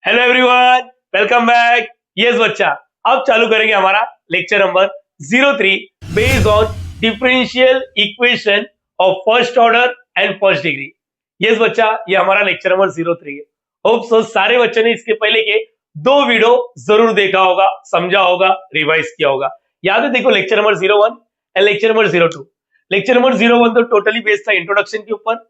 Hello everyone, welcome back. Yes बच्चा, अब चालू करेंगे हमारा lecture number 03 based on differential equation of first order and first degree. Yes बच्चा, ये हमारा लेक्चर नंबर 03 है। होप सो सारे बच्चों ने इसके पहले के दो वीडियो जरूर देखा होगा, समझा होगा, रिवाइज किया होगा। याद है? देखो lecture number 01 and lecture number 02। Lecture number 01 तो टोटली बेस्ड था इंट्रोडक्शन के ऊपर,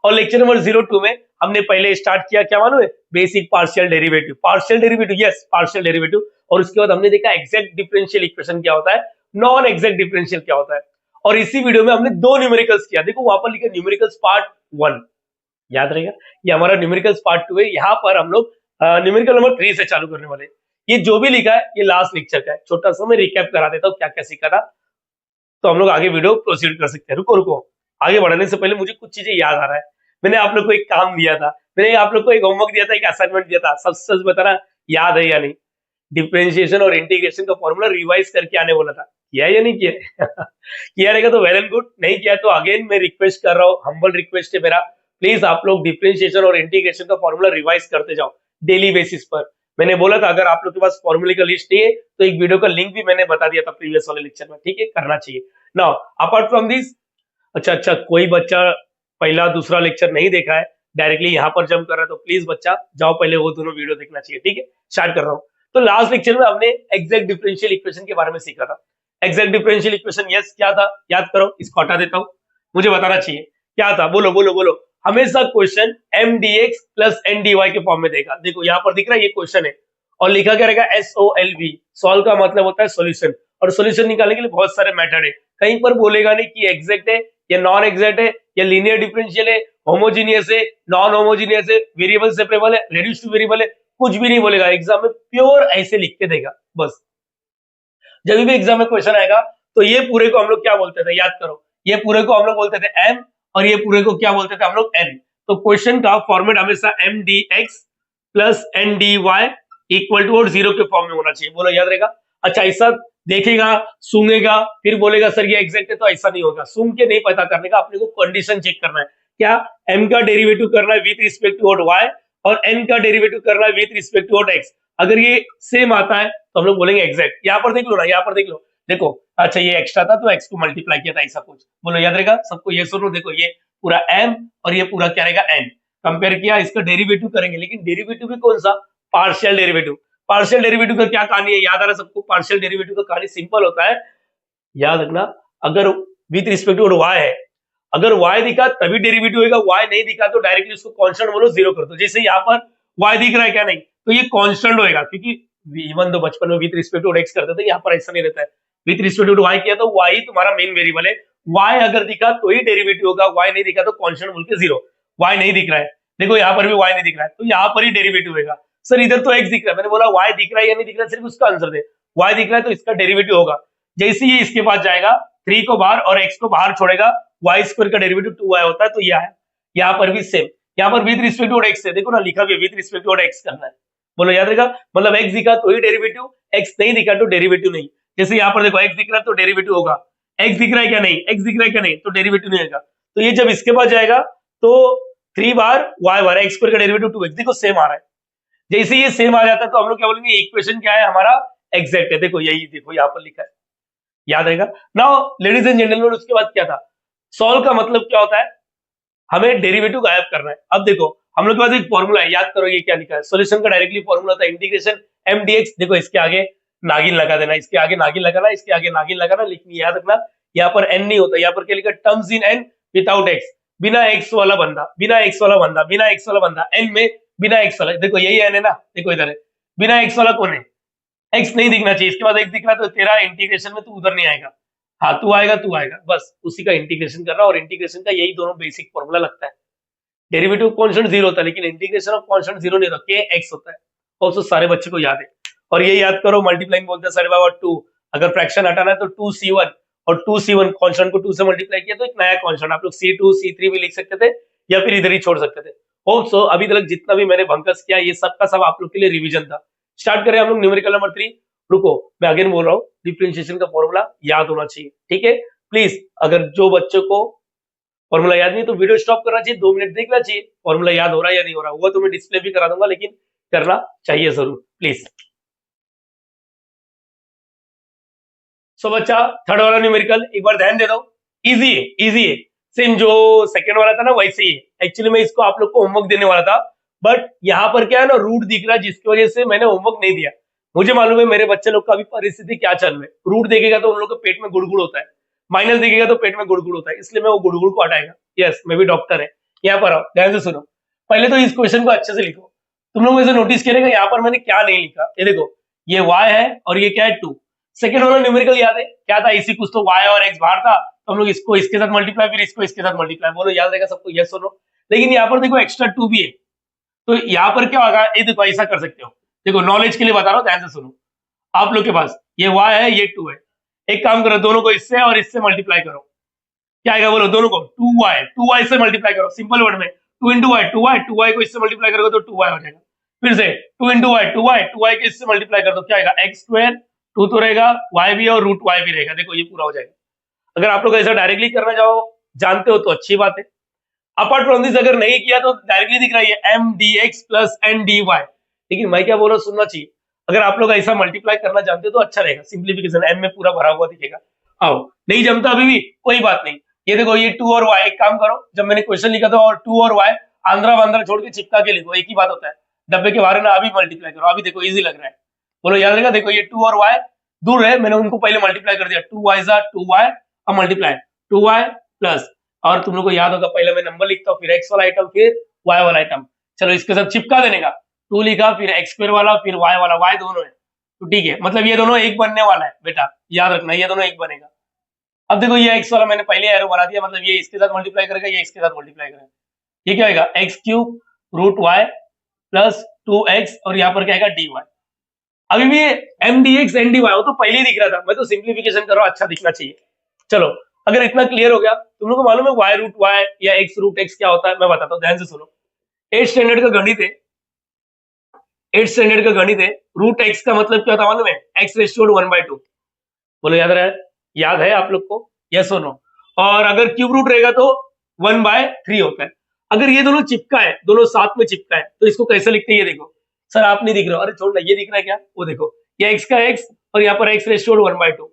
और लेक्चर नंबर 02 में हमने पहले स्टार्ट किया, क्या मालूम है? Basic partial derivative. Partial derivative, yes partial derivative. और उसके बाद हमने देखा एग्जैक्ट डिफरेंशियल इक्वेशन क्या होता है, नॉन एग्जैक्ट डिफरेंशियल क्या होता है। और इसी वीडियो में हमने दो न्यूमेरिकल्स किया। देखो वहां पर लिखा न्यूमेरिकल्स पार्ट 1, याद रहेगा। ये हमारा न्यूमेरिकल्स पार्ट 2 है। यहाँ पर हम लोग न्यूमेरिकल नंबर 3 से चालू करने वाले। ये जो भी लिखा है ये लास्ट लेक्चर का है। छोटा सा मैं रिकैप करा देता हूँ क्या क्या सीखा था, तो हम लोग आगे वीडियो प्रोसीड कर सकते हैं। रुको रुको, आगे बढ़ने से पहले मुझे कुछ चीजें याद आ रहा है। मैंने आप लोग को एक काम दिया था, मैंने आप लोग को एक होमवर्क दिया था, एक असाइनमेंट दिया था। सच सच बताना, याद है या नहीं? डिफरेंशिएशन और इंटीग्रेशन का फॉर्मूला रिवाइज करके आने बोला था, किया है या नहीं किया है? किया रहेगा तो वेल एंड गुड, नहीं किया तो अगेन मैं रिक्वेस्ट कर रहा हूँ, हम्बल रिक्वेस्ट है मेरा, प्लीज आप लोग डिफरेंशिएशन और इंटीग्रेशन का फॉर्मूला रिवाइज करते जाओ डेली बेसिस पर। मैंने बोला था अगर आप लोग के पास फॉर्मूले का लिस्ट नहीं है तो एक वीडियो का लिंक भी मैंने बता दिया था प्रीवियस वाले लेक्चर में, ठीक है? करना चाहिए। नाउ अपार्ट फ्रॉम दिस, अच्छा कोई बच्चा पहला दूसरा लेक्चर नहीं देखा है, डायरेक्टली यहाँ पर जंप कर रहा है, तो प्लीज बच्चा जाओ पहले वो दोनों वीडियो देखना चाहिए, ठीक है? स्टार्ट कर रहा हूँ। तो लास्ट लेक्चर में हमने एग्जैक्ट डिफरेंशियल इक्वेशन के बारे में सीखा था। एग्जैक्ट डिफरेंशियल इक्वेशन, यस क्या था? याद करो, इसको हटा देता हूँ, मुझे बताना चाहिए क्या था। बोलो बोलो बोलो। हमेशा question m d x plus n d y के फॉर्म में देगा। देखो यहाँ पर दिख रहा है, ये क्वेश्चन है और लिखा क्या रहेगा? SOLV। सॉल्व का मतलब होता है सॉल्यूशन, और सॉल्यूशन निकालने के लिए बहुत सारे मेथड है। कहीं पर बोलेगा नहीं कि एग्जैक्ट है या नॉन एग्जैक्ट है या लीनियर डिफरेंशियल है, होमोजीनियस है, नॉन होमोजीनियस है, वेरिएबल सेपरेबल है, रेड्यूस टू वेरिएबल है, कुछ भी नहीं बोलेगा। एग्जाम में प्योर ऐसे लिख के देगा बस। जब भी एग्जाम में क्वेश्चन आएगा तो ये पूरे को हम लोग क्या बोलते थे, याद करो, ये पूरे को हम लोग बोलते थे एम, और ये पूरे को क्या बोलते थे हम लोग? एन। तो क्वेश्चन का फॉर्मेट हमेशा m d x plus n d y equal to और जीरो के फॉर्म में होना चाहिए। बोलो याद रहेगा? अच्छा, ऐसा देखेगा, सूंघेगा, फिर बोलेगा सर ये एग्जैक्ट है, तो ऐसा नहीं होगा। सूंघ के नहीं पता करने का, अपने को कंडीशन चेक करना है। क्या? एम का डेरिवेटिव करना है विथ रिस्पेक्ट टू वाई, और एन का डेरिवेटिव करना है विथ रिस्पेक्ट टू एक्स। अगर ये सेम आता है तो हम लोग बोलेंगे एग्जैक्ट। यहाँ पर देख लो ना, यहाँ पर देख लो, देखो अच्छा ये एक्स्ट्रा था तो एक्स को मल्टीप्लाई किया था, ऐसा कुछ। बोलो याद रहेगा सबको? ये सुनो, देखो ये पूरा एम और ये पूरा क्या रहेगा? एन। कंपेयर किया, इसका डेरिवेटिव करेंगे, लेकिन डेरिवेटिव भी कौन सा? Partial derivative. पार्शियल डेरिवेटिव का क्या कहानी है, याद आ रहा है सबको? पार्शियल डेरिवेटिव का कहानी सिंपल होता है, याद रखना। अगर विथ रिस्पेक्ट टू वाई है, अगर y दिखा तभी डेरिवेटिव होगा, y नहीं दिखा तो डायरेक्टली उसको कांस्टेंट बोलो, जीरो कर दो। जैसे यहाँ पर y दिख रहा है क्या? नहीं, तो ये कांस्टेंट होगा, क्योंकि इवन तो बचपन में विथ रिस्पेक्ट टू x करते थे, यहाँ पर ऐसा नहीं रहता है। विथ रिस्पेक्ट टू y किया तो y ही तुम्हारा मेन वेरिएबल है। y अगर दिखा तो ही डेरिवेटिव होगा, y नहीं दिखा तो कांस्टेंट बोल के जीरो। y नहीं दिख रहा है, देखो यहाँ पर भी y नहीं दिख रहा है, तो यहाँ पर ही डेरिवेटिव होगा। सर इधर तो x दिख रहा है, मैंने बोला y दिख रहा है या नहीं दिख रहा है, सिर्फ उसका आंसर दे। y दिख रहा है तो इसका डेरिवेटिव होगा। जैसे ही इसके पास जाएगा, 3 को बाहर और x को बाहर छोड़ेगा, वाई स्क्वायर का डेरिवेटिव 2y होता है, तो यह है। यहाँ पर भी सेम, यहाँ पर विद रिस्पेक्ट टू x है, देखो ना लिखा भी है विद रिस्पेक्ट टू x करना है। बोलो याद रहेगा? मतलब x दिखा तो ही डेरिवेटिव, x नहीं दिखा तो डेरिवेटिव नहीं। जैसे यहाँ पर देखो x दिख रहा है तो डेरिवेटिव होगा, x दिख रहा है क्या? नहीं, x दिख रहा है क्या? नहीं, तो डेरिवेटिव नहीं होगा। तो ये जब इसके पास जाएगा तो 3 बार y बार x स्क्वायर का डेरिवेटिव 2x, देखो सेम आ रहा है। जैसे ये सेम आ जाता है तो हम लोग क्या बोलेंगे? इक्वेशन क्या है हमारा? एग्जैक्ट है। देखो यही देखो यहाँ पर लिखा है, याद रहेगा? नाउ लेडीज एंड जेंटलमैन, उसके बाद क्या था? सॉल्व का मतलब क्या होता है? हमें डेरिवेटिव गायब करना है। अब देखो हम लोग के पास एक फॉर्मूला है, याद करो ये क्या लिखा है? सॉल्यूशन का डायरेक्टली फॉर्मूला था इंटीग्रेशन एम डीएक्स। देखो इसके आगे नागिन लगा देना, इसके आगे नागिन लगाना, इसके आगे नागिन लगाना, लेकिन याद रखना यहाँ पर एन नहीं होता, यहाँ पर क्या लिखा? Terms in an without x. बिना एक्स वाला बंदा, बिना एक्स वाला बंदा, बिना एक्स वाला बंदा, एन में बिना एक्स वाला। देखो यही एन है ना, देखो इधर है, बिना एक्स वाला कौन है? एक्स नहीं दिखना चाहिए, इसके बाद एक्स दिख रहा है तो तेरा इंटीग्रेशन में तू उधर नहीं आएगा। हाँ तू आएगा, तू आएगा, बस उसी का इंटीग्रेशन करना। और इंटीग्रेशन का यही दोनों बेसिक फॉर्मूला लगता है। डेरिवेटिव कांस्टेंट जीरो होता है, लेकिन इंटीग्रेशन ऑफ कांस्टेंट जीरो नहीं होता, के एक्स होता है। और सारे बच्चे को याद है। और ये याद करो, मल्टीप्लाइंग बोलते हैं सारे बाबा 2। अगर फ्रैक्शन हटाना है तो 2c1, और 2c1 कांस्टेंट को 2 से मल्टीप्लाई किया तो एक नया कांस्टेंट, आप लोग c2 c3 भी लिख सकते थे, या फिर इधर ही छोड़ सकते थे। होप सो अभी तक जितना भी मैंने भंकस किया ये सब का सब आप लोग के लिए रिवीजन था। स्टार्ट करें हम लोग न्यूमेरिकल नंबर 3। रुको, मैं अगेन बोल रहा हूँ, डिफरेंशिएशन का फॉर्मूला याद होना चाहिए, ठीक है? प्लीज, अगर जो बच्चों को फॉर्मूला याद नहीं तो वीडियो स्टॉप करना चाहिए, 2 मिनट देखना चाहिए फॉर्मूला याद हो रहा है या नहीं हो रहा। हुआ तो मैं डिस्प्ले भी करा दूंगा, लेकिन करना चाहिए जरूर प्लीज। सो बच्चा थर्ड वाला न्यूमेरिकल एक बार ध्यान दे दो, इजी है, इजी है, सेम जो सेकंड वाला था ना वैसे ही है। एक्चुअली मैं इसको आप लोग को होमवर्क देने वाला था, बट यहाँ पर क्या है ना, रूट दिख रहा है जिसकी वजह से मैंने होमवर्क नहीं दिया। मुझे मालूम है मेरे बच्चे लोग का अभी परिस्थिति क्या चल रही है, रूट देखेगा तो उन लोग के पेट में गुड़गुड़ होता है, माइनस देखेगा तो पेट में गुड़गुड़ होता है, इसलिए मैं वो गुड़गुड़ को हटाएगा। यस, मैं भी डॉक्टर है। यहाँ पर आओ, ध्यान से सुनो, पहले तो इस क्वेश्चन को अच्छे से लिखो। तुम लोग वैसे नोटिस करेगा यहाँ पर मैंने क्या नहीं लिखा, ये देखो, ये y है और ये क्या है 2। सेकेंड वाला न्यूमेरिकल याद है क्या था, इसी कुछ तो y और x बाहर था, तो हम लोग इसको इसके साथ मल्टीप्लाई, फिर इसको इसके साथ मल्टीप्लाई, बोलो याद रहेगा सबको, यस और नो। लेकिन यहाँ पर देखो एक्स्ट्रा 2 भी है, तो यहाँ पर क्या होगा, ये देखो ऐसा कर सकते हो, देखो नॉलेज के लिए बता रहा हूँ, ध्यान से सुनो। आप लोग के पास ये y है, ये 2 है, एक काम करो, दोनों को इससे और इससे मल्टीप्लाई करो, क्या आएगा बोलो, दोनों को 2y से मल्टीप्लाई करो, सिंपल वर्ड में 2 इंटू वाई, 2y को इससे मल्टीप्लाई करोगे तो 2y हो जाएगा। फिर से 2 इंटू वाई, 2y के इससे मल्टीप्लाई कर दो, क्या आएगा एक्स स्क्वायर, 2 तो रहेगा, y भी और रूट y भी रहेगा, देखो ये पूरा हो जाएगा। अगर आप लोग ऐसा डायरेक्टली करना चाहो जानते हो तो अच्छी बात है, अपार्ट फ्रॉम दिस अगर नहीं किया तो डायरेक्टली दिख रहा है m d x plus n d y. लेकिन मैं क्या बोल रहा हूँ सुनना चाहिए, अगर आप लोग ऐसा मल्टीप्लाई करना जानते हो तो अच्छा रहेगा, सिंप्लीफिकेशन एम में पूरा भरा हुआ दिखेगा। आओ, नहीं जमता अभी भी कोई बात नहीं, ये देखो ये 2 और y, एक काम करो, जब मैंने क्वेश्चन लिखा था और 2 और y आंध्रा वांद्रा छोड़ के चिपका के लिखो, एक ही बात होता है, डब्बे के बाहर है ना, अभी मल्टीप्लाई करो, अभी देखो इजी लग रहा है, बोलो याद रहेगा। देखो ये 2 और y दूर है, मैंने उनको पहले मल्टीप्लाई कर दिया, 2y जा 2y, अब मल्टीप्लाई 2y प्लस, और तुम लोग को याद होगा पहले मैं नंबर लिखता हूँ, फिर x वाला आइटम, फिर y वाला आइटम, चलो इसके साथ चिपका देने का, 2 लिखा, फिर x स्क्वायर वाला, फिर y वाला, y दोनों है, तो ठीक है, मतलब ये दोनों एक बनने वाला है बेटा, याद रखना ये दोनों एक बनेगा। अब देखो ये x वाला मैंने पहले एरो बना दिया, मतलब ये इसके साथ मल्टीप्लाई करेगा, ये इसके साथ मल्टीप्लाई करेगा, ये क्या आएगा x cube root y plus 2x, और यहाँ पर क्या आएगा dy। अभी भी m d x n d y, वो तो पहले ही दिख रहा था, मैं तो सिंप्लीफिकेशन कर रहा हूँ, अच्छा दिखना चाहिए। चलो अगर इतना क्लियर हो गया, तुम लोग को मालूम है y रूट वाई या x रूट x क्या होता है, मैं बताता हूँ, ध्यान से सुनो। 8 स्टैंडर्ड का गणित है, 8 स्टैंडर्ड का गणित है, रूट x का मतलब क्या होता है मालूम है, x रेस्टोर्ड 1/2, बोलो याद रहा है, याद है आप लोग को, यस और नो। और अगर क्यूब रूट रहेगा तो 1/3 होता है। अगर ये दोनों चिपका है, दोनों साथ में चिपका है, तो इसको कैसे लिखते हैं, ये देखो सर आप नहीं दिख रहा, अरे छोड़ ना, ये दिख रहा है क्या, वो देखो ये x का x और यहाँ पर x रेस्टोर्ड 1/2,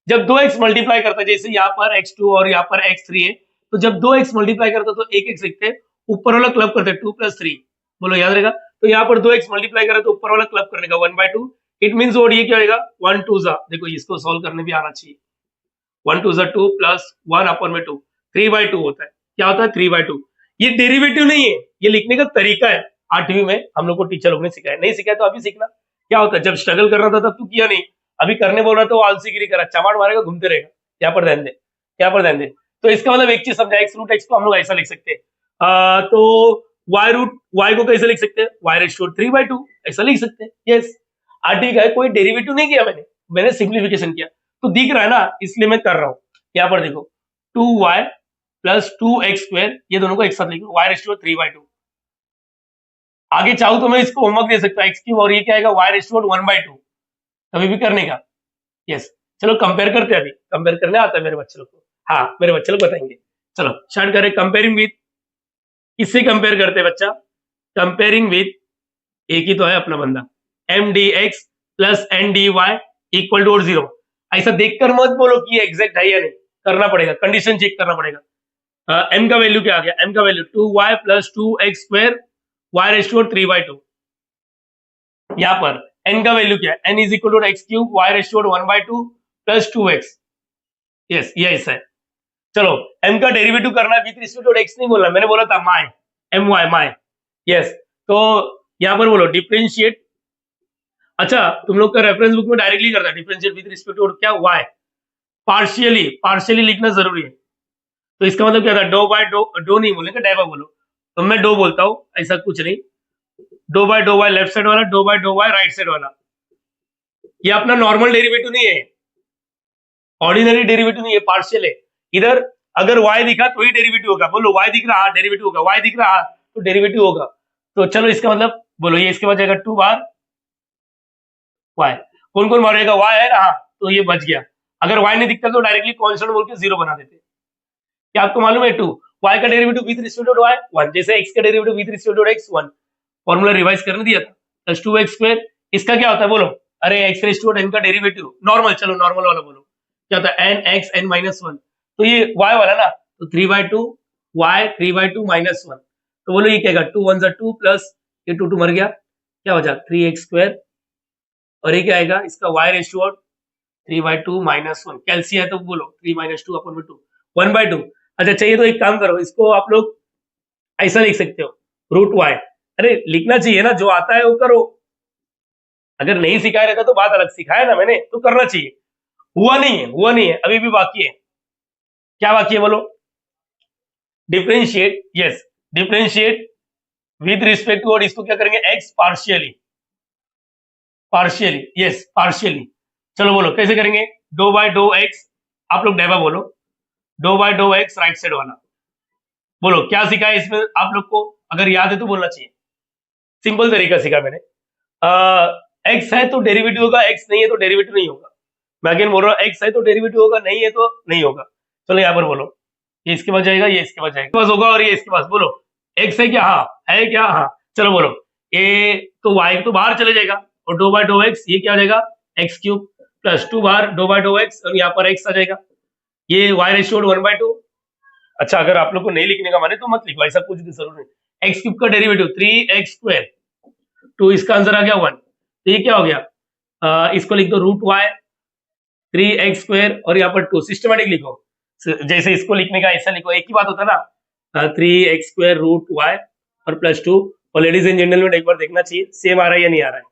जब 2x मल्टीप्लाई करता है, जैसे यहाँ पर x2 और यहाँ पर x3 है, तो जब 2x मल्टीप्लाई करता है तो एक x लिखते हैं, ऊपर वाला क्लब करते हैं 2 + 3, बोलो याद रहेगा। तो यहाँ पर 2x मल्टीप्लाई करे तो ऊपर वाला क्लब करने का 1/2, इट मीन्स और ये क्या होगा 1 2 जा, देखो इसको सॉल्व करने भी आना चाहिए, 1 2 जा 2 प्लस 1/2, 3/2 होता है, क्या होता है 3/2। ये डेरिवेटिव नहीं है, ये लिखने का तरीका है, 8वीं में हम लोग को टीचर लोग ने सिखाया, नहीं सिखाया तो अभी सीखना। क्या होता है, जब स्ट्रगल कर रहा था तब तू किया नहीं, अभी करने बोल रहा तो आलसीगिरी करा, चमाट मारेगा घूमते रहेगा। यहाँ पर ध्यान दे, यहाँ पर ध्यान दे, तो इसका मतलब एक चीज समझा, एक्स रूट एक्स को हम लोग ऐसा लिख सकते हैं, तो y रूट y को कैसे लिख सकते हैं, y रेस्टोर्ड 3/2 ऐसा लिख सकते हैं, यस। आरटी का है, कोई डेरिवेटिव नहीं किया मैंने, मैंने सिंप्लीफिकेशन किया, तो दिख रहा है ना, इसलिए मैं कर रहा हूँ। यहाँ पर देखो 2y प्लस 2x², ये दोनों को एक साथ लिखो, y रेस्टोर्ड 3/2। आगे चाहूँ तो मैं इसको होमवर्क दे सकता हूँ, x³ और ये क्या आएगा y रेस्टोर्ड 1/2, कभी भी करने का, यस। चलो कंपेयर करते हैं, अभी कंपेयर करने आता है मेरे बच्चे लोग को, हाँ मेरे बच्चे लोग बताएंगे। चलो स्टार्ट करें, कंपेयरिंग विथ, किससे कंपेयर करते हैं बच्चा, कंपेयरिंग विथ, एक ही तो है अपना बंदा, m d x plus n d y equal to 0। ऐसा देखकर मत बोलो कि ये एग्जैक्ट है या नहीं, करना पड़ेगा, कंडीशन चेक करना पड़ेगा। एम का वैल्यू क्या आ गया, एम का value 2y plus 2x² y restored 3/2। यहाँ पर n का वैल्यू क्या है, n is equal to x³ y raised to 1/2 plus 2x, yes ये ऐसा है। चलो m का डेरिवेटिव करना है, विथ रिस्पेक्ट टू x नहीं बोलना, मैंने बोला था माय, my माय, यस। तो यहाँ पर बोलो डिफरेंशिएट, अच्छा तुम लोग का रेफरेंस बुक में डायरेक्टली करता है डिफरेंशिएट विथ रिस्पेक्ट टू क्या, y, पार्शियली लिखना जरूरी है, तो इसका मतलब क्या था, डो बाय डो नहीं बोलेंगे, डाइवा बोलो, तो मैं डो बोलता हूँ, ऐसा कुछ नहीं, डो बाय लेफ्ट साइड वाला, डो बाय राइट साइड वाला, ये अपना नॉर्मल डेरिवेटिव नहीं है, ऑर्डिनरी डेरिवेटिव नहीं है, पार्शियल है। इधर अगर y दिखा तो ही डेरिवेटिव होगा, बोलो y दिख रहा डेरिवेटिव होगा, y दिख रहा तो डेरिवेटिव होगा। तो चलो इसका मतलब बोलो, ये इसके बाद जाएगा 2 बार y, कौन कौन मारेगा, y है ना, हाँ तो ये बच गया। अगर y नहीं दिखता तो डायरेक्टली कांस्टेंट बोल के 0 बना देते। क्या आपको मालूम है 2, y का derivative with respect to y 1, जैसे x का derivative with respect to x 1, formula revise करने दिया था, प्लस 2x²। इसका क्या होता है बोलो? अरे x रेज टू n का डेरिवेटिव नॉर्मल, चलो नॉर्मल वाला बोलो, क्या होता है n(x) n-1। तो ये y वाला ना, तो 3/2 y 3/2 -1। तो बोलो ये क्या आएगा, 2 1 2 प्लस ये 2 मर गया, क्या हो जाएगा 3x²। और ये क्या आएगा इसका y रेज टू 3/2 -1। कैलसी है तो बोलो 3 - 2 अपन में 2 1/2। अच्छा चाहिए तो एक काम करो, इसको आप लोग ऐसा लिख सकते हो, √y। अरे लिखना चाहिए ना, जो आता है वो करो। अगर नहीं सिखाया रहता तो बात अलग, सिखाया ना मैंने तो करना चाहिए। हुआ नहीं है, हुआ नहीं है, अभी भी बाकी है। क्या बाकी है बोलो? Differentiate, yes, differentiate with respect to, और इसको क्या करेंगे x partially, partially, yes partially. चलो बोलो कैसे करेंगे, डो बाय डो x, आप लोग डेवा बोलो, do by do x right side वाला। बोलो क्या सिखा है इसमें आप लोग को, अगर याद है तो बोलना चाहिए। सिंपल तरीका सिखा मैंने, x है तो डेरिवेटिव होगा, x नहीं है तो डेरिवेटिव नहीं होगा। मैं अगेन बोल रहा हूँ, x है तो डेरिवेटिव होगा, नहीं है तो नहीं होगा। चलो यहाँ पर बोलो, ये इसके पास जाएगा, ये इसके पास जाएगा, पास होगा, और ये इसके पास। बोलो x है क्या? हाँ है क्या? हाँ। चलो बोलो ये तो y तो बाहर चले जाएगा, और डो बाय डो x ये क्या हो जाएगा x³ प्लस 2 बाहर डो बाय डो x, और यहाँ पर x आ जाएगा, ये y रेशियो 1/2। अच्छा अगर आप लोग को नहीं लिखने का माने तो मत लिखो, ऐसा कुछ भी जरूर नहीं। x³ का डेरिवेटिव 3x², 2 इसका आंसर आ गया 1। तो ये क्या हो गया, इसको लिख दो √y 3x², और यहाँ पर 2 सिस्टमेटिक लिखो, जैसे इसको लिखने का ऐसा लिखो, एक ही बात होता है ना, 3x² √y और प्लस 2। और लेडीज एंड जेंटलमैन एक बार देखना चाहिए सेम आ रहा है या नहीं आ रहा है,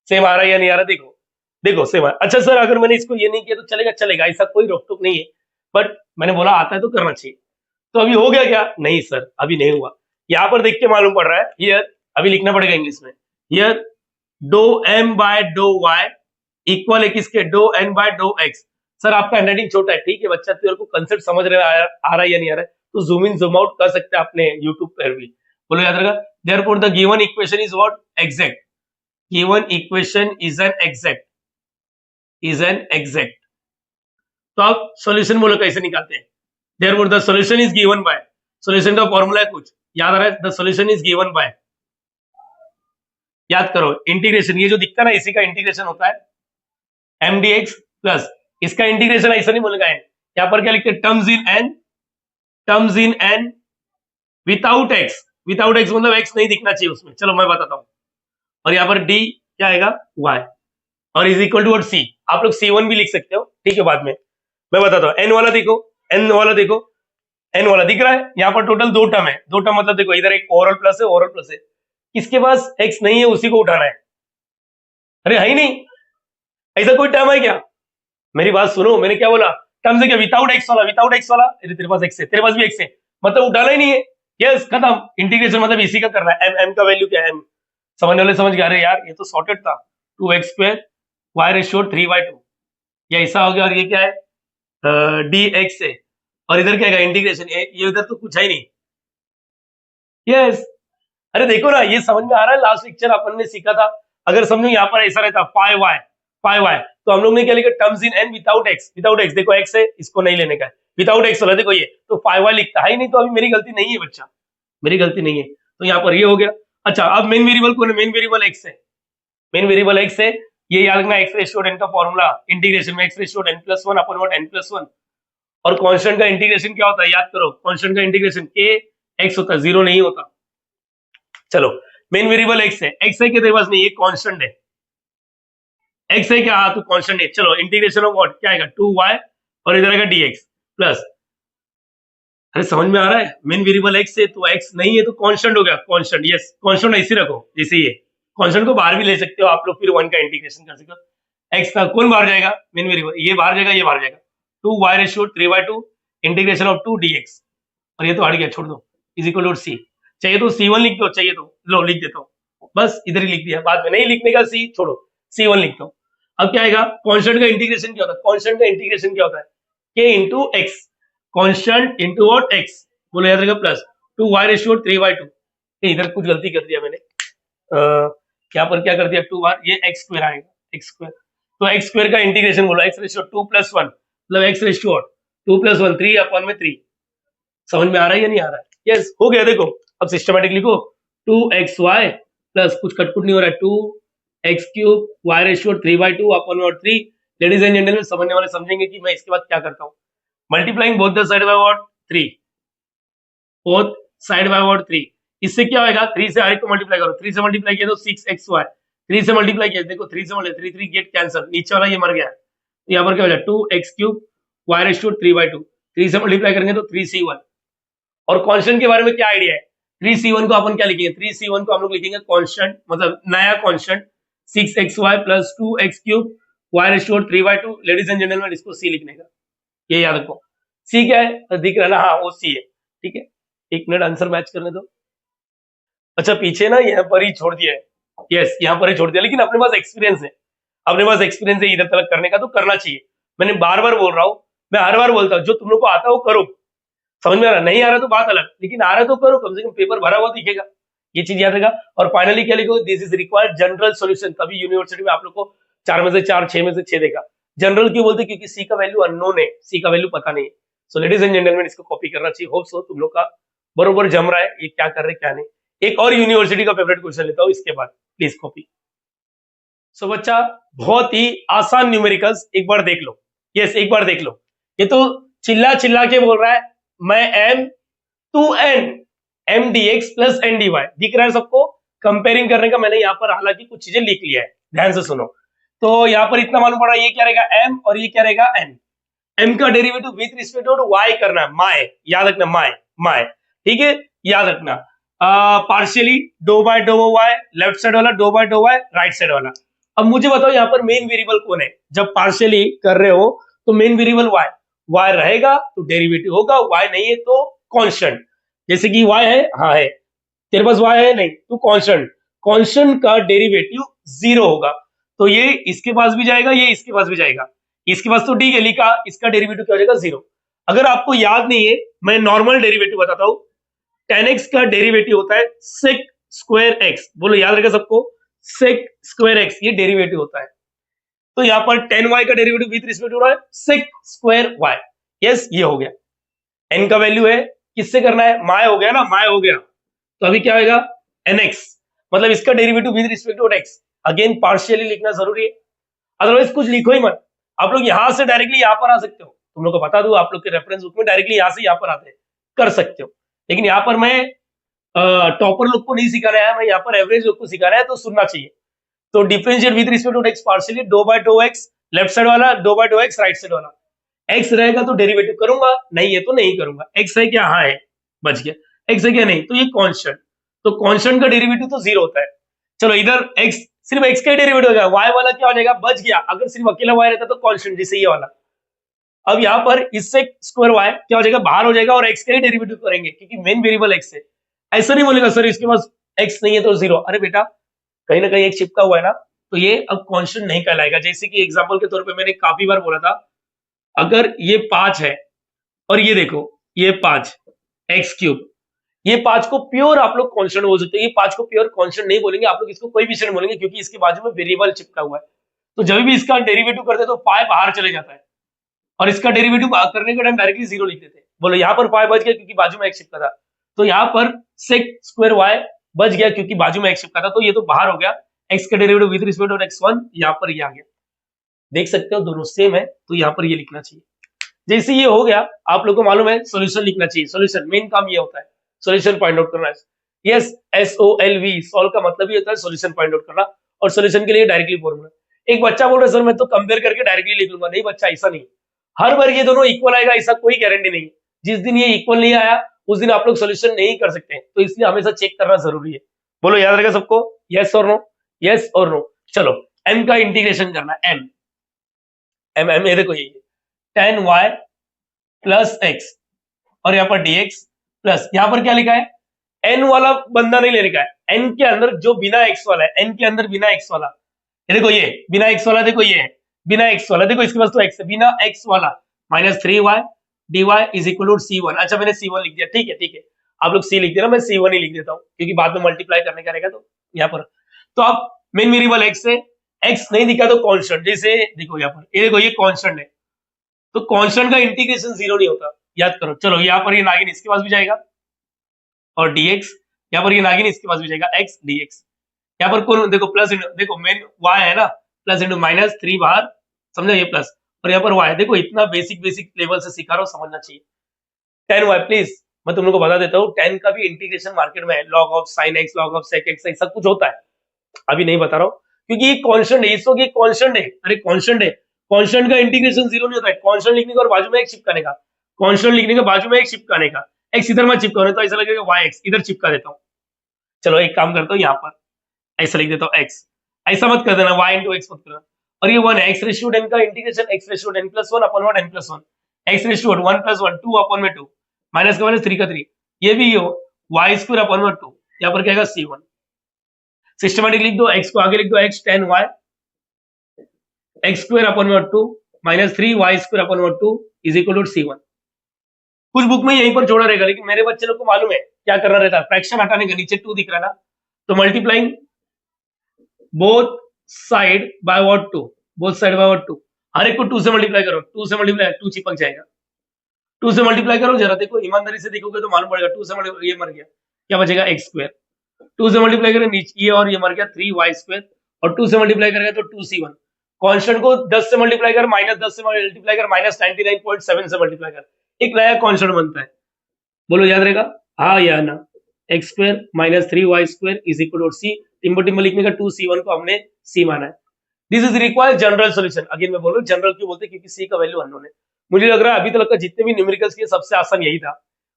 सेम आ रहा है या नहीं आ रहा, देखो देखो सेम आ रहा। अच्छा सर अगर मैंने इसको ये नहीं किया तो चलेगा? चलेगा, ऐसा कोई रोक टोक नहीं है, बट मैंने बोला आता है तो करना चाहिए। तो अभी हो गया क्या? नहीं सर अभी नहीं हुआ, यहाँ पर देख के मालूम पड़ रहा है, हियर अभी लिखना पड़ेगा इंग्लिश में, here do m by do y equal है किसके, do n by do x। Sir आपका हैंडराइटिंग छोटा है, ठीक है बच्चा, तेरे को कंसेप्ट समझ रहे आ रहा है या नहीं आ रहा है, तो जूम इन जूम आउट कर सकते हैं अपने यूट्यूब पर भी। बोलो याद रखा, therefore the given equation is what, exact. Given equation is an exact, is an exact. तो आप सॉल्यूशन बोलो कैसे निकालते हैं, therefore the solution is given by, solution का फॉर्मूला है कुछ याद आ रहा है, the solution is given by, याद करो इंटीग्रेशन, ये जो दिखता है ना इसी का इंटीग्रेशन होता है mdx प्लस, इसका इंटीग्रेशन ऐसा नहीं बोलेगा n, यहाँ पर क्या लिखते हैं terms in n, terms in n without x, without x मतलब x नहीं दिखना चाहिए उसमें, चलो मैं बताता हूँ। और यहाँ पर d क्या आएगा y, और इज इक्वल टू c, आप लोग c1 भी लिख सकते हो, ठीक है बाद में मैं बताता हूँ। n वाला देखो, n वाला देखो, n वाला दिख रहा है, यहाँ पर टोटल 2 टर्म है, 2 टर्म मतलब देखो इधर एक ओवरऑल प्लस है, ओवरऑल प्लस है, किसके पास x नहीं है उसी को उठाना है। अरे है ही नहीं, ऐसा कोई टर्म है क्या? मेरी बात सुनो, मैंने क्या बोला, टर्म से क्या, विदाउट एक्स वाला, विदाउट एक्स वाला, अरे तेरे पास एक्स है, तेरे पास भी एक्स है, मतलब उठाना ही नहीं है, यस खत्म। इंटीग्रेशन मतलब इसी का करना है, m का वैल्यू क्या है m, समझने वाले समझ गए, अरे यार ये तो सॉर्टेड था, 2x² y रेशियो 3/2, ये ऐसा हो गया, और ये क्या है dx है, और इधर क्या है इंटीग्रेशन, ये इधर तो कुछ है ही नहीं, यस। अरे देखो ना ये समझ में आ रहा है, लास्ट लेक्चर अपन ने सीखा था, अगर समझो यहाँ पर ऐसा रहता 5y, तो हम लोग ने क्या लिखा, terms in n without x, without x देखो x है इसको नहीं लेने का है, विदाउट x वाला देखो ये तो 5y लिखता है ही नहीं, तो अभी मेरी गलती नहीं है बच्चा, मेरी गलती नहीं है, तो यहाँ पर ये हो गया। अच्छा अब मेन वेरिएबल कौन है, मेन वेरिएबल x है, मेन वेरिएबल x है, ये याद रखना x रेशियो n का फॉर्मूला इंटीग्रेशन में, x ratio n+1 upon what n+1, और कांस्टेंट का इंटीग्रेशन क्या होता है याद करो, कांस्टेंट का इंटीग्रेशन k x होता है, 0 नहीं होता। चलो मेन वेरिएबल x है, x है कि तेरे पास नहीं, ये कांस्टेंट है, x है क्या, हाँ तो कांस्टेंट है। चलो इंटीग्रेशन ऑफ व्हाट क्या आएगा 2y, और इधर आएगा dx प्लस, अरे समझ में आ रहा है, मेन वेरिएबल x है तो x नहीं है तो कांस्टेंट हो गया, कांस्टेंट, यस कांस्टेंट ऐसे रखो जैसे ये, कांस्टेंट को बाहर भी ले सकते हो आप लोग, फिर 1 का इंटीग्रेशन कर सकते हो। x का कौन बाहर जाएगा, मेन वेरिएबल, ये बाहर जाएगा, ये बाहर जाएगा, 2y ratio 3/2 integration of 2 dx, और ये तो हट गया, छोड़ दो, इज इक्वल टू c, चाहिए तो c1 लिख दो, चाहिए तो लो लिख देता हूँ, बस इधर ही लिख दिया, बाद में नहीं लिखने का c छोड़ो, c1 लिख दो। अब क्या आएगा, कांस्टेंट का इंटीग्रेशन क्या होता है, कांस्टेंट का इंटीग्रेशन क्या होता है, k into x, constant into what x, बोलो याद रखा प्लस 2y रेशियो 3/2, इधर कुछ गलती कर दिया मैंने, यहाँ पर क्या कर दिया 2y, ये x² आएगा, x², तो x² का इंटीग्रेशन बोलो, x रेशियो 2+1 मतलब x रेशियो 2+1 3/3, समझ में आ रहा है या नहीं आ रहा है, यस हो गया। देखो अब सिस्टमैटिक लिखो 2xy प्लस कुछ कटकुट नहीं हो रहा है 2x³ y/3/2 अपन और 3। लेडीज एंड जेंटलमैन समझने वाले समझेंगे कि मैं इसके बाद क्या करता हूँ, multiplying both the side by what 3, both side by what 3। इससे क्या होगा, 3 से हर एक को मल्टीप्लाई करो, 3 से मल्टीप्लाई किया तो 6xy, 3 से मल्टीप्लाई किया देखो 3 से मल्टीप्लाई 3 गेट कैंसिल, नीचे वाला ये मर गया, तो यहाँ पर क्या हो जाए 2x³ y/3/2, 3 से मल्टीप्लाई करेंगे तो 3c1। और कांस्टेंट के बारे में क्या आइडिया है, 3c1 को अपन क्या लिखेंगे, 3c1 को हम लोग लिखेंगे कांस्टेंट, मतलब नया constant 6xy plus 2x³ y/3/2। Ladies and gentleman इसको c लिखने का, ये याद रखो। c क्या है तो दिख रहा है ना, हाँ वो c है, ठीक है। एक मिनट आंसर मैच करने दो। अच्छा पीछे ना यहाँ पर ही छोड़ दिया है, यस यहाँ पर ही छोड़ दिया, लेकिन अपने पास एक्सपीरियंस है, अपने पास एक्सपीरियंस है इधर तक करने का, तो करना चाहिए। मैंने बार बार बोल रहा हूँ, मैं हर बार बोलता हूँ जो तुम लोग को आता है वो करो, समझ में आ रहा, नहीं आ रहा तो बात अलग, लेकिन आ रहा तो करो, कम से कम पेपर भरा हुआ दिखेगा, ये चीज याद रखा। और फाइनली क्या लिखो, this is required general solution, तभी यूनिवर्सिटी में आप लोग को 4 में से 4, 6 में से 6 देगा। जनरल क्यों बोलते, क्योंकि सी का वैल्यू अननोन है, सी का वैल्यू पता नहीं है। सो लेडीज एंड जेंटलमैन इसको कॉपी करना चाहिए, होप सो तुम लोग का बरोबर जम रहा है, ये क्या कर रहे क्या नहीं। एक और यूनिवर्सिटी का फेवरेट क्वेश्चन लेता हूँ इसके बाद, प्लीज कॉपी। सो बच्चा बहुत ही आसान न्यूमेरिकल्स एक बार देख लो, यस एक बार देख लो। ये तो चिल्ला चिल्ला के बोल रहा है मैं m to n m dx plus n dy, दिख रहा है सबको, कंपेयरिंग करने का मैंने यहाँ पर हालांकि कुछ चीजें लिख लिया है, ध्यान से सुनो। तो यहाँ पर इतना मालूम पड़ा, ये क्या रहेगा m और ये क्या रहेगा n, m का derivative with respect to y करना है, माय याद रखना, माय ठीक है, याद रखना। Partially do by do y, left side वाला do by do y, right side वाला। अब मुझे बताओ यहाँ पर मेन वेरिएबल कौन है, जब पार्शियली कर रहे हो तो मेन वेरिएबल y रहेगा तो डेरिवेटिव होगा, y नहीं है तो कांस्टेंट, जैसे कि y है, हाँ है, तेरे पास y है नहीं तो कांस्टेंट, कांस्टेंट का डेरिवेटिव 0 होगा, तो ये इसके पास भी जाएगा, ये इसके पास भी जाएगा, इसके पास तो ठीक है लिखा, इसका डेरिवेटिव क्या हो जाएगा 0। अगर आपको याद नहीं है मैं नॉर्मल डेरिवेटिव बताता हूँ, 10x का डेरिवेटिव होता है sec स्क्वायर x, बोलो याद रखेगा सबको, sec स्क्वायर x ये डेरिवेटिव होता है। तो यहाँ पर 10y का डेरिवेटिव विद रिस्पेक्ट टू है sec स्क्वायर y, यस ये हो गया। n का वैल्यू है, किससे करना है, माय हो गया ना, माय हो गया, तो अभी क्या होगा nx, मतलब इसका derivative with respect to x, again partially लिखना जरूरी है, अदरवाइज कुछ लिखो ही मत। आप लोग यहां से डायरेक्टली यहाँ पर आ सकते हो, तुम लोग को बता दूं आप लोग के रेफरेंस बुक में डायरेक्टली यहाँ से यहाँ पर आते हैं, कर सकते हो, लेकिन यहाँ पर मैं टॉपर लोग को नहीं सिखाना है, मैं यहाँ पर एवरेज लोग को सिखाना है, तो सुनना चाहिए। तो differentiate with respect to x partially do by do x, left side वाला do by do x, right side वाला x रहेगा तो डेरिवेटिव करूंगा, नहीं है तो नहीं करूंगा, x है क्या, हाँ है, बच गया, x है क्या नहीं, तो ये कांस्टेंट, तो कांस्टेंट का डेरिवेटिव तो 0 होता है। चलो इधर x, सिर्फ x का ही डेरिवेटिव हो जाएगा, y वाला क्या हो जाएगा, बच गया, अगर सिर्फ अकेला y रहता तो कांस्टेंट जैसे ये वाला। अब यहाँ पर इससे स्क्वायर y क्या हो जाएगा, बाहर हो जाएगा, और x का ही डेरिवेटिव करेंगे क्योंकि मेन वेरिएबल x है। ऐसा नहीं बोलेगा सर इसके पास x नहीं है तो 0, अरे बेटा कहीं ना कहीं एक चिपका हुआ है ना, तो ये अब कांस्टेंट नहीं कहलाएगा। जैसे कि एग्जांपल के तौर पे मैंने काफी बार बोला था, अगर ये 5 है और ये देखो ये 5 x³, ये 5 को प्योर आप लोग कांस्टेंट बोल सकते हो, ये 5 को प्योर कांस्टेंट नहीं बोलेंगे, आप लोग इसको कोई भी नहीं बोलेंगे क्योंकि इसके बाजू में वेरिएबल चिपका हुआ है। तो जब भी इसका डेरिवेटिव करते तो पाई बाहर चले जाता है, और इसका डेरिवेटिव करने के टाइम डायरेक्टली 0 लिख देते। बोलो यहाँ पर पाई बच गया क्योंकि बाजू में x चिपका था, तो यहाँ पर sec स्क्वायर y बच गया क्योंकि बाजू में x चिपका था, तो ये तो बाहर हो गया, x का derivative with respect to x1 यहाँ पर ये आ गया, देख सकते हो दोनों सेम है, तो यहाँ पर ये लिखना चाहिए। जैसे ये हो गया, आप लोग को मालूम है सॉल्यूशन लिखना चाहिए, सॉल्यूशन मेन काम ये होता है, सॉल्यूशन फाइंड आउट करना है। यस SOLV, सॉल्व का मतलब ये होता है सॉल्यूशन फाइंड आउट करना, और सॉल्यूशन के लिए डायरेक्टली फॉर्मूला। एक बच्चा बोल रहा है सर मैं तो कंपेयर करके डायरेक्टली लिख लूंगा, नहीं बच्चा ऐसा नहीं, हर बार ये दोनों इक्वल आएगा ऐसा कोई गारंटी नहीं है। जिस दिन ये इक्वल नहीं आया उस दिन आप लोग सॉल्यूशन नहीं कर सकते, तो इसलिए हमेशा चेक करना जरूरी है। बोलो याद रहेगा सबको, यस और नो, यस और नो। चलो m का इंटीग्रेशन करना है, m ये देखो, ये 10y प्लस x और यहाँ पर dx प्लस, यहाँ पर क्या लिखा है, n वाला बंदा नहीं ले लिखा है, n के अंदर जो बिना x वाला है, n के अंदर बिना x वाला, ये देखो ये बिना x वाला, देखो ये है बिना x वाला, देखो इसके पास तो x है, बिना x वाला -3y dy is equal to c1। अच्छा मैंने c1 लिख दिया, ठीक है ठीक है, आप लोग c लिख देना, मैं c1 ही लिख देता हूँ क्योंकि बाद में मल्टीप्लाई करने का रहेगा, तो यहाँ पर तो अब मेन वेरिएबल x है, x नहीं दिखा तो कांस्टेंट, जैसे देखो यहाँ पर ये देखो ये कांस्टेंट है, तो कांस्टेंट का इंटीग्रेशन 0 नहीं होता, याद करो। चलो यहाँ पर ये नागिन इसके पास भी जाएगा और dx, यहाँ पर ये नागिन इसके पास भी जाएगा x dx, यहाँ पर कौन देखो प्लस देखो मेन y है ना, प्लस इंटू माइनस 3 बाहर, समझा ये प्लस, और यहाँ पर y देखो इतना बेसिक लेवल से सिखा रहा हूँ, समझना चाहिए। tan y प्लीज मैं तुम लोग को बता देता हूँ, tan का भी इंटीग्रेशन मार्केट में है, log of sin x log of sec x सब कुछ होता है, अभी नहीं बता रहा हूँ क्योंकि ये कांस्टेंट है, इसको ये कांस्टेंट है, अरे कांस्टेंट है, कांस्टेंट का इंटीग्रेशन जीरो नहीं होता है, कांस्टेंट लिखने का और बाजू में एक चिपकाने का, कांस्टेंट लिखने के बाजू में एक चिपकाने का, x इधर मत चिपकाने तो ऐसा लगेगा yx इधर चिपका देता हूँ। चलो एक काम करता हूँ, यहाँ पर ऐसा लिख देता हूँ x, ऐसा मत कर देना y इंटू एक्स मत करना, और ये 1 x रेशियो n का integration x ratio n plus 1 upon 1 n plus 1 x ratio 1 plus 1 2 upon में 2 माइनस का माइनस 3 का 3, ये भी हो y स्क्वायर अपॉन में 2, यहाँ पर क्या आएगा c1, सिस्टमेटिक लिख दो, x को आगे लिख दो x tan y x square upon में 2 माइनस 3 y स्क्वायर अपॉन में 2 इज इक्वल टू c1। कुछ बुक में यहीं पर छोड़ा रहेगा, लेकिन मेरे बच्चे लोग को मालूम है क्या करना रहता है, फ्रैक्शन हटाने का, नीचे 2 दिख रहा है ना, तो multiplying both side by what 2, both side by what 2, हर एक को 2 से मल्टीप्लाई करो, 2 से मल्टीप्लाई 2 चिपक जाएगा, 2 से मल्टीप्लाई करो, जरा देखो ईमानदारी से देखोगे तो मालूम पड़ेगा, 2 से मल्टीप्लाई ये मर गया, क्या बचेगा x स्क्वायर, 2 से मल्टीप्लाई करें नीचे ये और ये मर गया 3y स्क्वायर, और 2 से मल्टीप्लाई करेंगे तो 2c1, कांस्टेंट को 10 से मल्टीप्लाई कर, माइनस 10 से मल्टीप्लाई कर, माइनस 99.7 से मल्टीप्लाई कर, एक नया कांस्टेंट बनता है, बोलो याद रहेगा, हाँ या ना, x square minus 3y square is equal to c, टिम्बो टिम्बो लिखने का 2c1 को हमने c माना है, this is required general solution, again मैं बोल रहा हूँ जनरल क्यों बोलते हैं, क्योंकि c का वैल्यू अननोन है, मुझे लग रहा है अभी तक का जितने भी न्यूमेरिकल्स किए सबसे आसान यही था,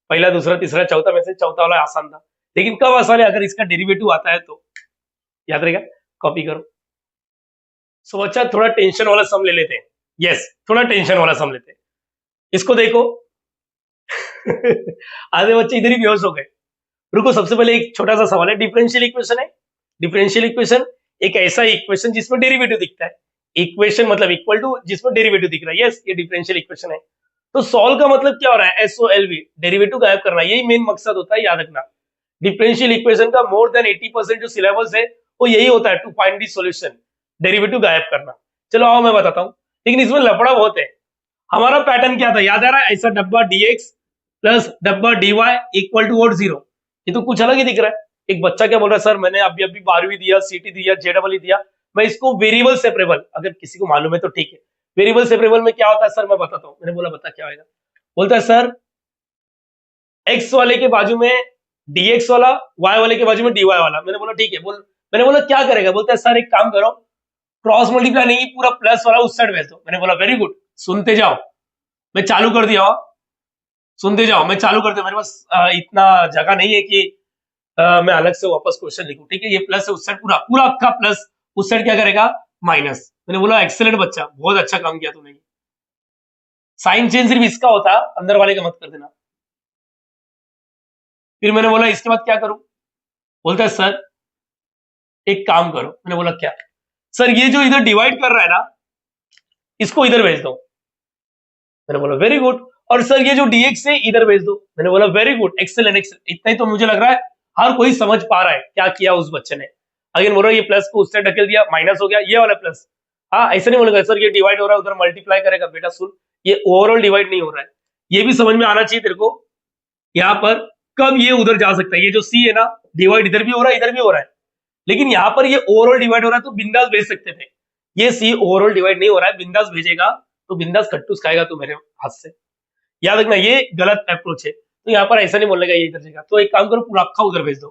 पहला दूसरा तीसरा चौथा में से चौथा वाला आसान था, लेकिन कब आसान है, अगर इसका डेरिवेटिव आता है तो, याद रहेगा, कॉपी करो। सो अच्छा थोड़ा टेंशन वाला सम ले लेते हैं, यस थोड़ा टेंशन वाला सम लेते हैं, इसको देखो आधे बच्चे इधर ही बेहोश हो गए, रुको सबसे पहले एक छोटा सा सवाल है, डिफरेंशियल इक्वेशन है, डिफरेंशियल इक्वेशन एक ऐसा इक्वेशन जिसमें डेरिवेटिव दिखता है, इक्वेशन मतलब इक्वल टू जिसमें डेरिवेटिव दिख रहा है, यस ये डिफरेंशियल इक्वेशन है, तो सॉल्व का मतलब क्या हो रहा है, SOLV डेरिवेटिव गायब करना, यही मेन मकसद होता है, याद रखना, डिफरेंशियल इक्वेशन का मोर देन 80% जो सिलेबस है वो यही होता है, to find the solution, derivative गायब करना। चलो आओ मैं बताता हूँ, लेकिन इसमें लफड़ा बहुत है, हमारा पैटर्न क्या था याद आ रहा है, ऐसा डब्बा dx प्लस डब्बा dy इक्वल टू 0, ये तो कुछ अलग ही दिख रहा है, एक बच्चा क्या बोल रहा है, सर मैंने अभी 12वीं दिया, सीटी दिया, जेडबल दिया, मैं इसको वेरिएबल सेपरेबल, अगर किसी को मालूम है तो ठीक है, वेरिएबल सेपरेबल में क्या होता है सर मैं बताता हूँ, मैंने बोला बता क्या होगा, बोलता है सर x वाले के बाजू में dx वाला, y वाले के बाजू में dy वाला, मैंने बोला ठीक है, मैंने बोला क्या करेगा, बोलता है सर एक काम करो, क्रॉस मल्टीप्लाई नहीं पूरा प्लस वाला उस साइड भेज दो, मैंने बोला वेरी गुड, सुनते जाओ, मैं चालू कर दिया, सुनते जाओ मैं चालू कर दिया, मेरे पास इतना जगह नहीं है कि मैं अलग से वापस क्वेश्चन लिखूं, ठीक है, ये प्लस है उस साइड पूरा पूरा अक्का प्लस, उस साइड क्या करेगा माइनस, मैंने बोला एक्सेलेंट बच्चा, बहुत अच्छा काम किया तूने, साइन चेंज सिर्फ इसका होता, अंदर वाले का मत कर देना। फिर मैंने बोला इसके बाद क्या करूं, बोलता है सर एक काम करो, मैंने बोला क्या, सर ये जो इधर डिवाइड कर रहा है ना इसको इधर भेज दो, मैंने बोला वेरी गुड, और सर ये जो dx है इधर भेज दो, मैंने बोला वेरी गुड, एक्सेलेंट एक्सेलेंट, इतना ही तो मुझे लग रहा है हर कोई समझ पा रहा है क्या किया उस बच्चे ने, अगेन बोल रहा है ये प्लस को उससे ढकेल दिया, माइनस हो गया, ये वाला प्लस, हाँ ऐसे नहीं बोलेगा सर ये डिवाइड हो रहा है उधर मल्टीप्लाई करेगा, बेटा सुन ये ओवरऑल डिवाइड नहीं हो रहा है, ये भी समझ में आना चाहिए तेरे को, यहाँ पर कब ये उधर जा सकता है, ये जो सी है ना डिवाइड इधर भी हो रहा है इधर भी हो रहा है, लेकिन यहाँ पर ये ओवरऑल डिवाइड हो रहा है तो बिंदास भेज सकते थे, ये सी ओवरऑल डिवाइड नहीं हो रहा है, बिंदास भेजेगा तो बिंदास कट्टूस खाएगा तू मेरे हाथ से, याद रखना ये गलत अप्रोच है, तो यहाँ पर ऐसा नहीं बोलने का ये इधर जाएगा, तो एक काम करो पूरा अक्खा उधर भेज दो,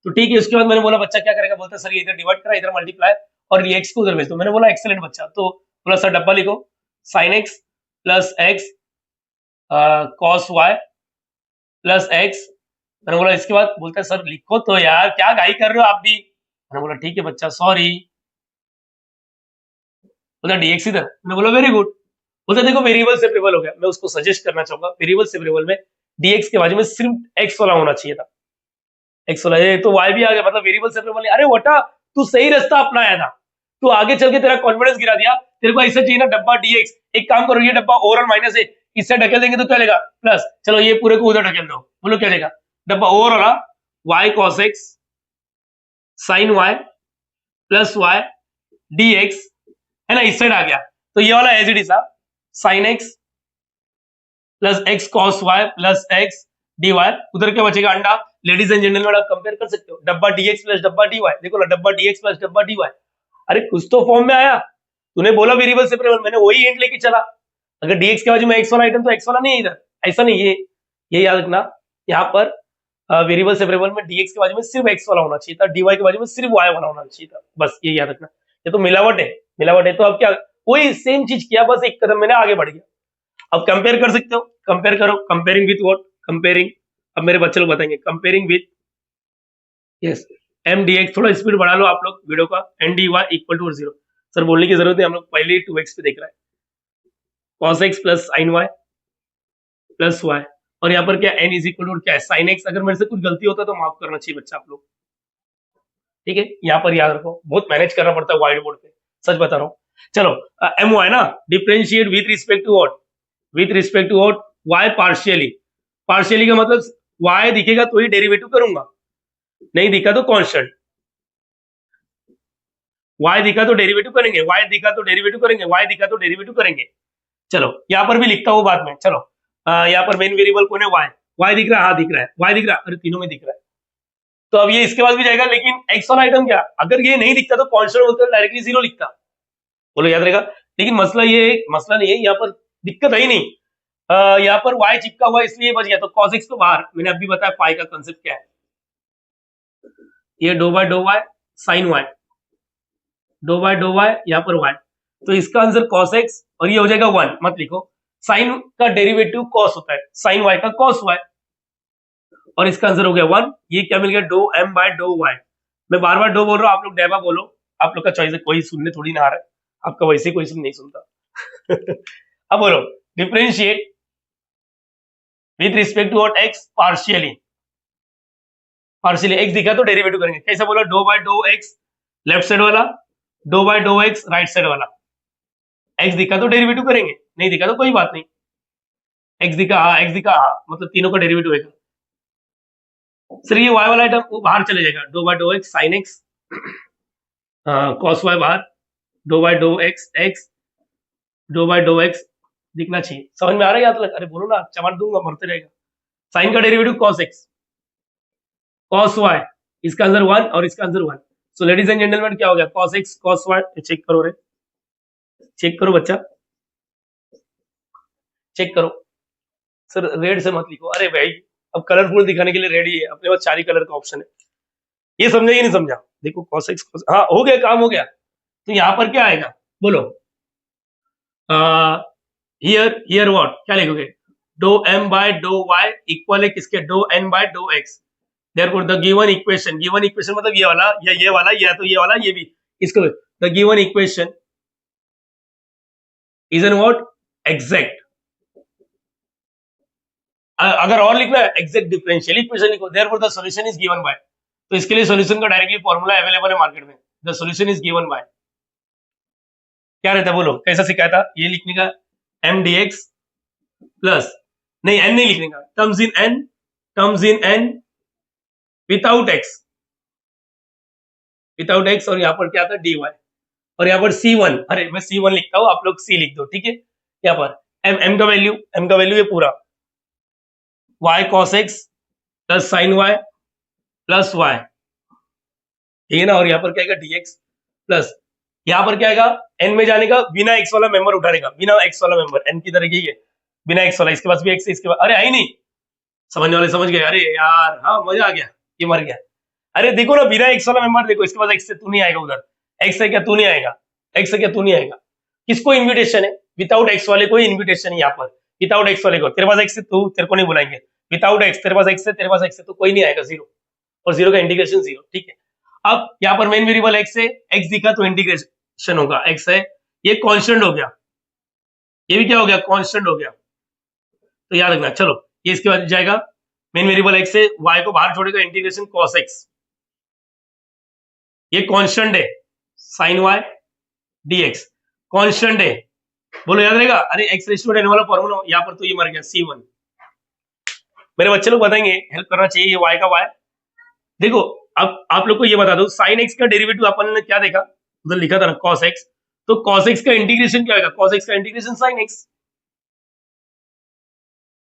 तो ठीक है, उसके बाद मैंने बोला बच्चा क्या करेगा, बोलता सर ये इधर डिवाइड करा इधर मल्टीप्लाई और ये एक्स को उधर भेज दो, मैंने बोला एक्सेलेंट बच्चा, तो बोला सर डब्बा लिखो sine x plus x cos y plus x, मैंने बोला इसके बाद, बोलता है सर लिखो तो यार क्या गाई कर रहे हो आप भी, मैंने बोला ठीक है बच्चा सॉरी, बोला dx इधर, मैंने बोला वेरी गुड, बोलते देखो वेरिएबल सेपरेबल हो गया, मैं उसको सजेस्ट करना चाहूंगा वेरिएबल सेपरेबल में dx के बाजू में सिर्फ x वाला होना चाहिए था, x वाला, ये तो y भी आ गया, मतलब वेरिएबल सेपरेबल, अरे वटा तू सही रास्ता अपनाया था, तू आगे चल के तेरा कॉन्फिडेंस गिरा दिया, तेरे को ऐसा चाहिए ना डब्बा dx, एक काम करो ये डब्बा ओवरऑल माइनस है, इससे ढकेल देंगे तो क्या लेगा प्लस, चलो ये पूरे को उधर ढकेल दो, बोलो क्या लेगा डब्बा overall y cos x sin y plus y dx है ना, इस साइड आ गया, तो ये वाला as it is sine x plus x cos y plus x d y, उधर क्या बचेगा अंडा, लेडीज एंड जेंटलमैन आप कंपेयर कर सकते हो, डब्बा dx प्लस डब्बा dy, देखो ना डब्बा dx प्लस डब्बा dy, अरे कुछ तो फॉर्म में आया, तूने बोला वेरिएबल सेपरेबल, मैंने वही हिंट लेके चला, अगर dx के बाजू में x वाला आइटम तो x वाला नहीं है इधर, ऐसा नहीं, ये याद रखना, यहाँ पर वेरिएबल सेपरेबल में dx के बाजू में सिर्फ x वाला होना चाहिए था, dy के बाजू में सिर्फ y वाला होना चाहिए था, बस ये याद रखना, ये तो मिलावट है, तो अब क्या, वही सेम चीज किया, बस एक कदम मैंने आगे बढ़ गया। अब कंपेयर कर सकते हो, कंपेयर करो, कंपेयरिंग विथ व्हाट, कंपेयरिंग, अब मेरे बच्चे लोग बताएंगे, comparing with, yes, m d x, थोड़ा स्पीड बढ़ा लो आप लोग वीडियो का, n d y equal to 0, sir बोलने की जरूरत है, हम लोग पहले ही 2x पे देख रहे हैं, cos x plus sine y plus y, और यहाँ पर क्या n इज इक्वल टू क्या है, साइन x, अगर मेरे से कुछ गलती होता है तो माफ करना चाहिए बच्चा आप लोग, ठीक है, यहाँ पर याद रखो, बहुत मैनेज करना पड़ता है वाइट बोर्ड पे, सच बता रहा हूँ। चलो एम वाई ना, differentiate with respect to what, with respect to what, y partially, partially का मतलब वाई दिखेगा तो ही डेरिवेटिव करूंगा, नहीं दिखा तो कांस्टेंट, y दिखा तो डेरिवेटिव करेंगे, y दिखा तो डेरिवेटिव करेंगे, y दिखा तो डेरिवेटिव करेंगे। चलो यहाँ पर भी लिखता हूँ बाद में, चलो यहाँ पर मेन वेरिएबल कौन है, y दिख रहा है, हाँ दिख रहा है, y दिख रहा है, अरे तीनों में दिख रहा है, तो अब ये इसके बाद भी जाएगा, लेकिन x वाला आइटम क्या, अगर ये नहीं दिखता तो कांस्टेंट बोलते डायरेक्टली 0 लिखता, बोलो याद रहेगा, लेकिन मसला ये मसला नहीं है, यहाँ पर दिक्कत है ही नहीं, यहाँ पर y चिपका हुआ इसलिए बच गया, तो cos x तो बाहर, मैंने अभी बताया पाई का कंसेप्ट क्या है, ये do by do y sine y, do by do y, यहाँ पर y, तो इसका आंसर cos x, और ये हो जाएगा 1, मत लिखो, साइन का डेरिवेटिव cos होता है, साइन y का cos y, और इसका आंसर हो गया 1, ये क्या मिल गया, do m by do y, मैं बार बार डो बोल रहा हूँ, आप लोग डेबा बोलो, आप लोग का चॉइस है, कोई सुनने थोड़ी ना आ रहा है, आपका वैसे कोई सुन नहीं सुनता अब बोलो, differentiate with respect to what, x partially, partially x दिखा तो डेरिवेटिव करेंगे, कैसे बोला, do by do x left side वाला, do by do x right side वाला, x दिखा तो डेरिवेटिव करेंगे, नहीं दिखा तो कोई बात नहीं, x दिखा हाँ, मतलब तीनों का डेरिवेटिव होगा, सर ये y वाला आइटम वो बाहर चले जाएगा, do by do x sine x, cos y बाहर, do by do x x, do by do x दिखना चाहिए, समझ में आ रहा है याद लग, अरे बोलो ना, चमाट दूंगा, मरते रहेगा, साइन का derivative cos x, cos y, इसका आंसर 1 और इसका answer 1, so ladies and gentleman क्या हो गया, cos x cos y, check करो रे, चेक करो बच्चा, चेक करो, सर रेड से मत लिखो, अरे भाई अब कलरफुल दिखाने के लिए रेड ही है, अपने पास 4 ही कलर का ऑप्शन है, ये समझा कि नहीं समझा, देखो cos x cos, हाँ हो गया, काम हो गया, तो यहाँ पर क्या आएगा बोलो, हियर व्हाट, क्या लिखोगे, do m by do y equal है किसके, do n by do x, therefore the given equation मतलब ये वाला या ये वाला या तो ये वाला ये भी, इसको the given equation is an what, exact, अगर और लिखना है exact differential equation लिखो, therefore the solution is given by, तो इसके लिए सॉल्यूशन का डायरेक्टली फॉर्मूला अवेलेबल है मार्केट में, the solution is given by, क्या रहता है बोलो, कैसा सिखाया था, ये लिखने का m dx प्लस, नहीं n नहीं लिखने का, terms in n without x, और यहाँ पर क्या आता है dy, और यहाँ पर c1, अरे मैं c1 लिखता हूँ, आप लोग c लिख दो, ठीक है, यहाँ पर m का वैल्यू ये पूरा y cos x plus sign y plus y, ठीक है ना, और यहाँ पर क्या आएगा dx प्लस, यहाँ पर क्या आएगा, n में जाने का, बिना x वाला मेंबर उठाने का, बिना x वाला मेंबर, n की तरह यही है, बिना x वाला, इसके पास भी x है, इसके पास, अरे आई नहीं, समझने वाले समझ गए, अरे यार हाँ मजा आ गया, ये मर गया, अरे देखो ना, बिना x वाला मेंबर देखो, इसके पास x से तू नहीं आएगा, उधर x है क्या तू नहीं आएगा, x है क्या तू नहीं आएगा, किसको इन्विटेशन है, विदाउट x वाले को इन्विटेशन है, यहाँ पर विदाउट x वाले को, तेरे पास x है तू, तेरे को नहीं बुलाएंगे, विदाउट x, तेरे पास x है, तेरे पास x है, तो कोई नहीं आएगा, 0, और 0 का इंटीग्रेशन 0, ठीक है, अब यहाँ पर मेन वेरिएबल x है, x दिखा तो इंटीग्रेशन होगा, x है, ये कांस्टेंट हो गया, ये भी क्या हो गया, कांस्टेंट हो गया, तो याद रखना, चलो ये इसके बाद जाएगा, मेन वेरिएबल x से y को बाहर छोड़ेगा, इंटीग्रेशन cos x, ये कांस्टेंट है, sin y dx कांस्टेंट है, बोलो याद रहेगा, अरे x रेशियो n वाला फॉर्मूला, यहाँ पर तो ये मर गया c1, मेरे बच्चे लोग बताएंगे, हेल्प करना चाहिए, ये y का y, देखो अब आप लोग को ये बता दो, sin x का डेरिवेटिव अपन ने क्या देखा, उधर लिखा था ना cos x, तो cos x का इंटीग्रेशन क्या होगा, cos x का इंटीग्रेशन sin x,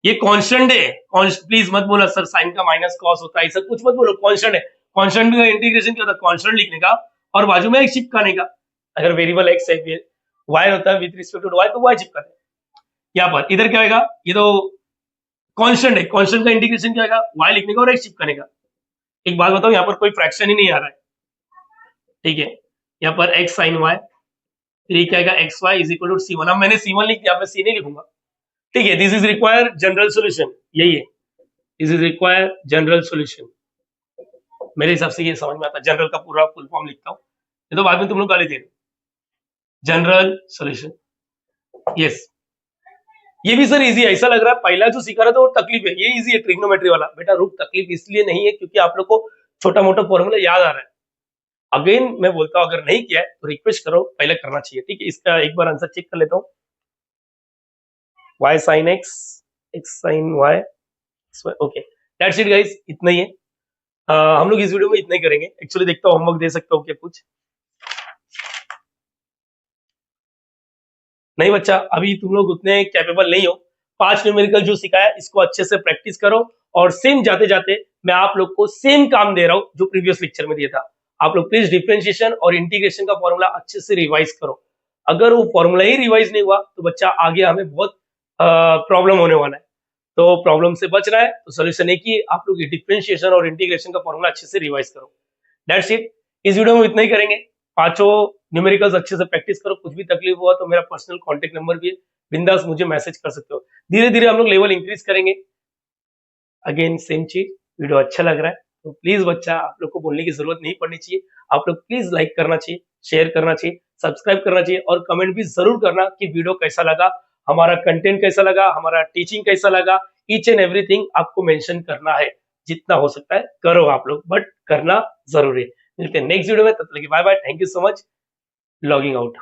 ये कांस्टेंट है, प्लीज मत बोलो सर साइन का माइनस कॉस होता है, ऐसा कुछ मत बोलो, कांस्टेंट है। कांस्टेंट का इंटीग्रेशन क्या होता है, कांस्टेंट लिखने का और बाजू में एक चिपकाने का। अगर वेरिएबल एक्स है, वाई होता है विद रिस्पेक्ट टू वाई, तो वाई चिपकाते हैं। यहाँ पर इधर क्या होगा, ये तो कांस्टेंट है, कांस्टेंट का इंटीग्रेशन क्या होगा, वाई लिखने का और एक्स चिपकाने का। एक बात बताओ, यहाँ पर कोई फ्रैक्शन ही नहीं आ रहा है, ठीक है। यहाँ पर एक्स साइन वाई, फिर ये क्या आएगा, x y is equal to c one. अब मैंने सी वन लिख दिया, मैं सी नहीं लिखूंगा, ठीक है। This is require general solution, यही है, this is require general solution. मेरे हिसाब से ये समझ में आता है, जनरल का पूरा फुल फॉर्म लिखता हूँ, ये तो बाद में तुम लोग गाली दे रहे। General solution, yes. ये भी सर इजी है, ऐसा लग रहा है पहला जो सीखा रहा था वो तकलीफ है, ये इजी है ट्रिग्नोमेट्री वाला। बेटा रुक, तकलीफ इसलिए नहीं है क्योंकि आप लोग को छोटा मोटा फॉर्मूला याद आ रहा है। अगेन मैं बोलता हूं, अगर नहीं किया है तो रिक्वेस्ट करो, पहले करना चाहिए, ठीक है। इसका एक बार आंसर चेक कर लेता हूँ, y sin x, x sin y, okay that's it guys, इतना ही है। हम लोग इस वीडियो में इतना ही करेंगे। एक्चुअली देखता हूँ होमवर्क दे सकता हूँ क्या कुछ, नहीं बच्चा अभी तुम लोग उतने कैपेबल नहीं हो। 5 न्यूमेरिकल जो सिखाया इसको अच्छे से प्रैक्टिस करो, और सेम जाते जाते मैं आप लोग को सेम काम दे रहा हूँ जो प्रीवियस लेक्चर में दिया था। आप लोग प्लीज डिफरेंशिएशन और इंटीग्रेशन का फॉर्मूला अच्छे से रिवाइज करो। अगर वो फॉर्मूला ही रिवाइज नहीं हुआ तो बच्चा आगे हमें बहुत प्रॉब्लम होने वाला है। तो प्रॉब्लम से बच रहा है तो सोल्यूशन एक ही, आप लोग डिफरेंशिएशन और इंटीग्रेशन का फॉर्मूला अच्छे से रिवाइज करो। दैट्स इट, इस वीडियो में इतना ही करेंगे। 5 न्यूमेरिकल्स अच्छे से प्रैक्टिस करो, कुछ भी तकलीफ हुआ तो मेरा पर्सनल कांटेक्ट नंबर भी है, बिंदास मुझे मैसेज कर सकते हो। धीरे धीरे हम लोग लेवल इंक्रीज करेंगे। अगेन सेम चीज, वीडियो अच्छा लग रहा है तो प्लीज बच्चा आप लोग को बोलने की जरूरत नहीं पड़नी चाहिए, आप लोग प्लीज लाइक करना चाहिए, शेयर करना चाहिए, सब्सक्राइब करना चाहिए, और कमेंट भी जरूर करना कि वीडियो कैसा लगा, हमारा कंटेंट कैसा लगा, हमारा टीचिंग कैसा लगा। ईच एंड एवरीथिंग आपको मेंशन करना है, जितना हो सकता है करो आप लोग, बट करना जरूरी है। मिलते हैं नेक्स्ट वीडियो में, तब तक bye bye, thank you so much, logging out.